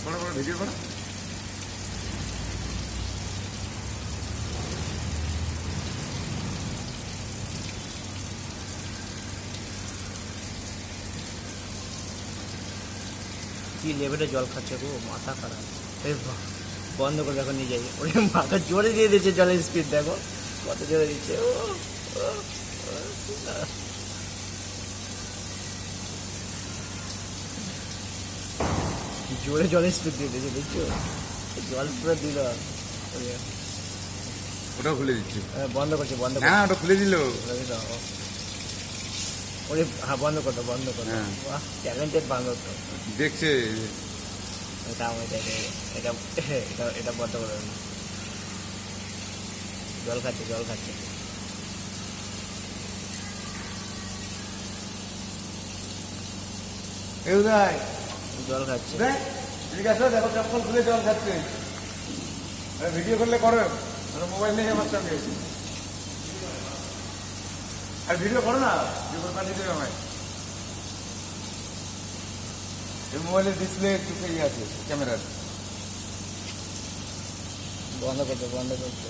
করো করো, ভিডিও করো। কি লেভেলে জল খাচ্ছে গো, মাথা খারাপ। বন্ধ করে দেখো নিজেই, ওরে মাথা জোরে দিয়ে দিচ্ছে, জলের স্পিড দেখো কত জোরে দিচ্ছে। ও জোরে জলের স্পিড দিয়ে দিচ্ছে, দেখছো জল পুরো দিল। ওটাও খুলে দিচ্ছি। বন্ধ করছে, বন্ধ না ওটা খুলে দিল। ওরে হ্যাঁ, বন্ধ করতো, বন্ধ করতো। হ্যাঁ। বাহ, ট্যালেন্টেড বান্ধব তো। দেখছে। এটা এটা এটা এটা বন্ধ করে দিন। জল খাচ্ছে, জল খাচ্ছে। এই উদয়, জল খাচ্ছে। উদয়, এদিকে আসো, দেখো চপ্পল খুলে জল খাচ্ছে। ভিডিও করলে করো, মোবাইল নেই আমার সঙ্গে। আর ভিডিও করো না, ভিডিও পাঠিয়ে দেবে আমায়। এই মোবাইলের ডিসপ্লে একটু ইয়ে আছে ক্যামেরার। বন্ধ করতে, বন্ধ করতে।